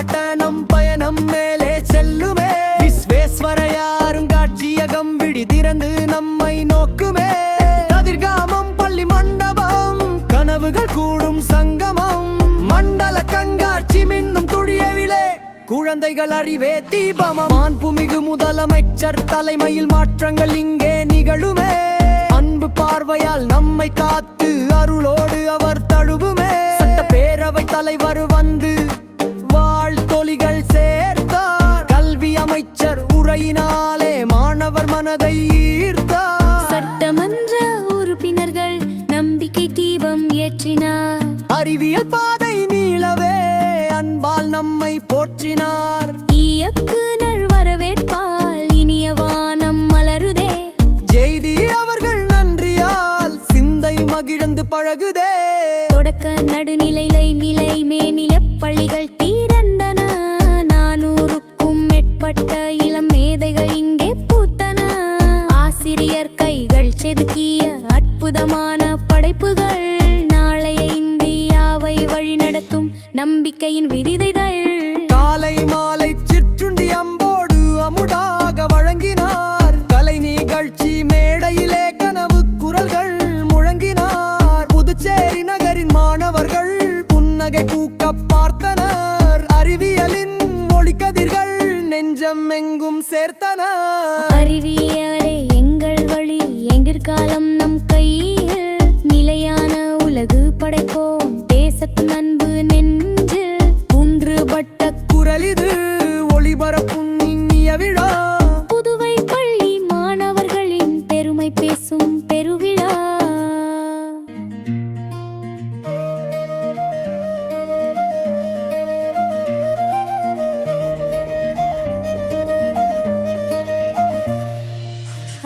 காட்ட நம் பயணம் மேலே செல்லுமே. விஸ்வேஸ்வரய்யா அருங்காட்சியகம் விழி திறந்து நம்மை நோக்குமே. கதிர்காமம் பள்ளி மண்டபம் கனவுகள் கூடும் சங்கமம். மண்டல கண்காட்சி மின்னும் துழியவிலே குழந்தைகள் அறிவே தீபமம். மாண்புமிகு முதலமைச்சர் தலைமையில் மாற்றங்கள் இங்கே நிகழுமே. அன்பு பார்வையால் நம்மை காத்து அருளோடு அவர் தழுவுமே. சட்டப்பேரவை தலைவர் வந்து வாழ்த்தொலிகள் சேர்த்தார். கல்வி அமைச்சர் உரையினாலே மாணவர் மனதை ஈர்த்தார். சட்டமன்ற உறுப்பினர்கள் நம்பிக்கை தீபம் ஏற்றினார். அறிவியல் பாதை நீளவே அன்பால் நம்மை போற்றினார். இயக்குனர் வரவேற்பால் இனிய வானம் மலருதே. ஜெய்தி அவர்கள் நன்றியால் சிந்தை மகிழ்ந்து பழகுதே. தொடக்க நடுநிலை நிலை மேநில பள்ளிகள் திறந்தன. 400க்கும் மேற்பட்ட இளம் மேதைகள் இங்கே பூத்தன. ஆசிரியர் கைகள் செதுக்கிய அற்புதமான படைப்புகள் நாளைய இந்தியாவை வழிநடத்தும் நம்பிக்கையின் விரிதைகள். காலை மாலை சிற்றுண்டி அம்போடு அமுதாக வழங்கினார். கலை நிகழ்ச்சி மேடையிலே கனவு குரல்கள் முழங்கினார். புதுச்சேரி நகரின் மாணவர்கள் புன்னகை பூக்க பார்த்தனர். அறிவியலின் ஒளிக்கதிர்கள் நெஞ்சம் எங்கும் சேர்த்தனர். அறிவியலே எங்கள் வழி, எதிர்காலம் நம் கையில். நிலையான உலகு படைப்போம், தேசத்தின் அன்பு நெஞ்சில். ஒன்றுபட்ட குரல் இது ஒளிபரப்பும் இனிய விழா. புதுவை பள்ளி மாணவர்களின் பெருமை பேசும் பெருவிழா.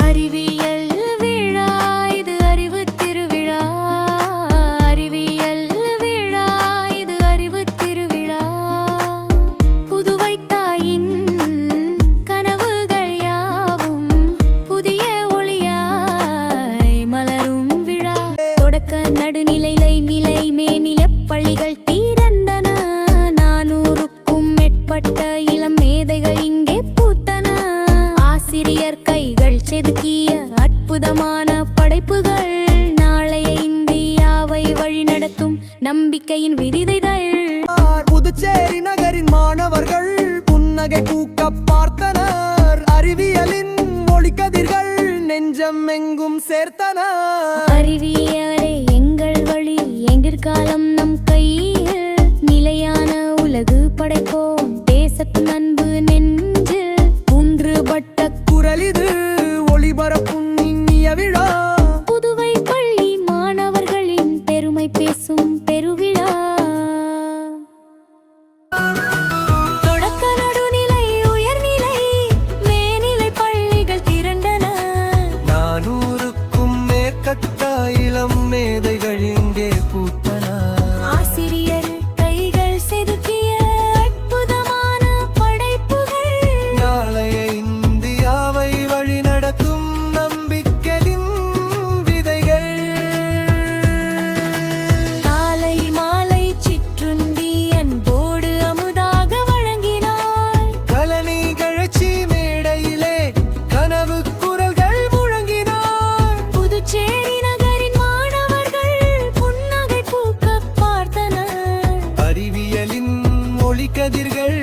அறிவியல் விழா இது அறிவு திருவிழா. அறிவியல் விழா இது அறிவு திருவிழா. புதுவை தாயின் கனவுகள் யாவும் புதிய ஒளியாய் மலரும் விழா. தொடக்க நடுநிலை நிலை மேநில பள்ளிகள் திறந்தன. 400க்கும் மேற்பட்ட இளம் மேதைகள் இங்கே பூத்தன. ஆசிரியர் கைகள் செதுக்கிய அற்புதமான படைப்புகள் நாளைய இந்தியாவை வழிநடத்தும் நம்பிக்கையின் விரிதைகள். புதுச்சேரி நகரின் மாணவர்கள் புன்னகை பூக்க பார்த்தனர். அறிவியலின் ஒளிக்கதிர்கள் நெஞ்சம் எங்கும் சேர்த்தனர். அறிவியலே எங்கள் வழி, எதிர்காலம் நம் கையில். நிலையான உலகு படைப்போம், தேசத்தின் அன்பு நெஞ்சில். ஒன்றுபட்ட குரல் இது ஒளிபரப்பும் இனிய விழா. புதுவை பள்ளி மாணவர்களின் பெருமை பேசும் பெருவிழா. தொடக்க நடுநிலை உயர்நிலை மேநிலை பள்ளிகள் திரண்டன. 400க்கும் மேற்பட்ட இளம் மேதைகள் இங்கே பூத்தனர். ஆசிரியர் கைகள் செதுக்கிய அற்புதமான படைப்புகள் நாளைய இந்தியாவை வழிநடத்தும் நம்பிக்கையின் விதைகள். காலை மாலை சிற்றுண்டி அன்போடு அமுதாக வழங்கினார். கலை நிகழ்ச்சி மேடையிலே கனவு குரல்கள் முழங்கினார். புதுச்சேரி நகரின் மாணவர்கள் புன்னகை பூக்க பார்த்தனர். அறிவியலின் ஒளிக்கதிர்கள்